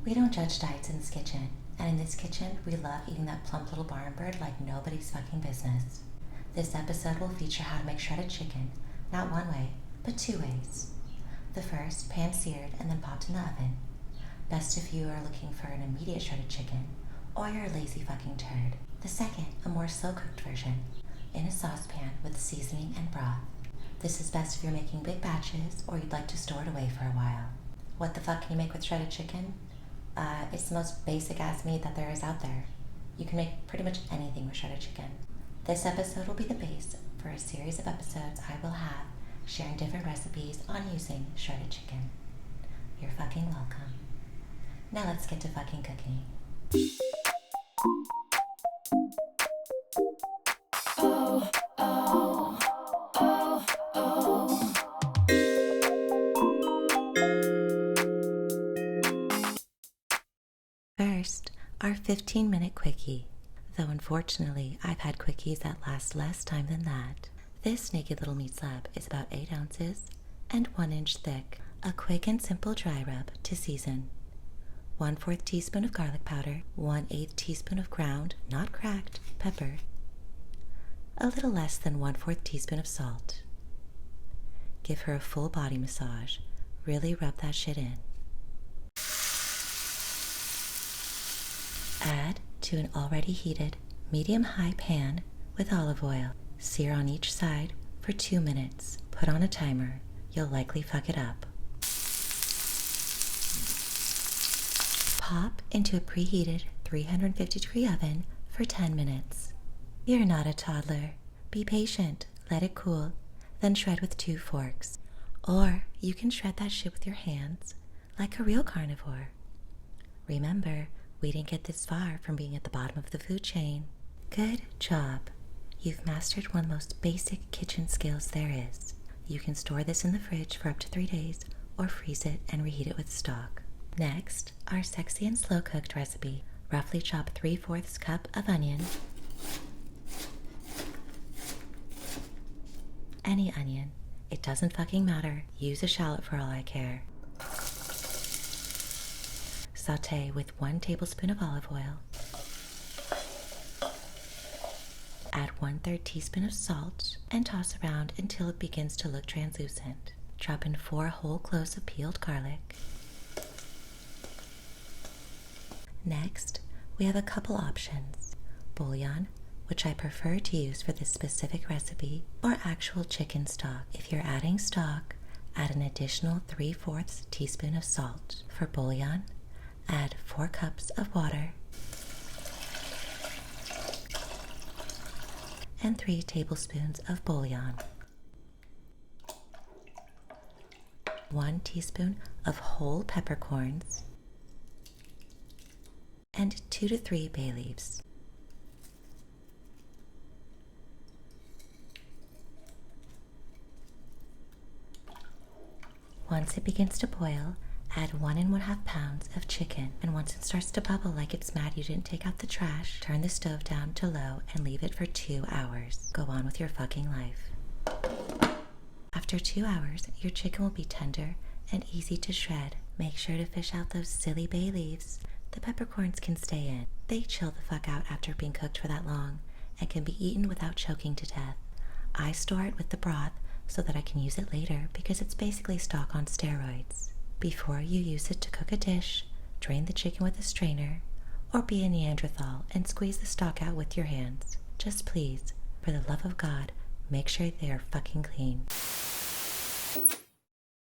We don't judge diets in this kitchen, and in this kitchen, we love eating that plump little barn bird like nobody's fucking business. This episode will feature how to make shredded chicken, not one way, but two ways. The first, pan-seared and then popped in the oven. Best if you are looking for an immediate shredded chicken, or you're a lazy fucking turd. The second, a more slow-cooked version, in a saucepan with seasoning and broth. This is best if you're making big batches or you'd like to store it away for a while. What the fuck can you make with shredded chicken? It's the most basic ass meat that there is out there. You can make pretty much anything with shredded chicken. This episode will be the base for a series of episodes I will have sharing different recipes on using shredded chicken. You're fucking welcome. Now let's get to fucking cooking. Oh, oh, oh, oh. First, our 15-minute quickie. Though unfortunately, I've had quickies that last less time than that. This naked little meat slab is about 8 ounces and 1 inch thick. A quick and simple dry rub to season. 1/4 teaspoon of garlic powder, 1/8 teaspoon of ground, not cracked, pepper. A little less than 1/4 teaspoon of salt. Give her a full body massage. Really rub that shit in. Add to an already heated medium-high pan with olive oil. Sear on each side for 2 minutes. Put on a timer. You'll likely fuck it up. Pop into a preheated 350-degree oven for 10 minutes. You're not a toddler. Be patient. Let it cool. Then shred with 2 forks. Or you can shred that shit with your hands like a real carnivore. Remember, we didn't get this far from being at the bottom of the food chain. Good job. You've mastered one of the most basic kitchen skills there is. You can store this in the fridge for up to 3 days or freeze it and reheat it with stock. Next, our sexy and slow-cooked recipe. Roughly chop 3/4 cup of onion. Any onion. It doesn't fucking matter. Use a shallot for all I care. Sauté with 1 tablespoon of olive oil. Add 1/3 teaspoon of salt and toss around until it begins to look translucent. Drop in 4 whole cloves of peeled garlic. Next, we have a couple options. Bouillon, which I prefer to use for this specific recipe, or actual chicken stock. If you're adding stock, add an additional 3/4 teaspoon of salt. For bouillon, add 4 cups of water and 3 tablespoons of bouillon. 1 teaspoon of whole peppercorns and 2 to 3 bay leaves. Once it begins to boil, add 1 1/2 pounds of chicken, and once it starts to bubble like it's mad you didn't take out the trash, turn the stove down to low and leave it for 2 hours. Go on with your fucking life. After 2 hours, your chicken will be tender and easy to shred. Make sure to fish out those silly bay leaves. The peppercorns can stay in. They chill the fuck out after being cooked for that long and can be eaten without choking to death. I store it with the broth so that I can use it later because it's basically stock on steroids. Before you use it to cook a dish, drain the chicken with a strainer, or be a Neanderthal and squeeze the stock out with your hands. Just please, for the love of God, make sure they are fucking clean.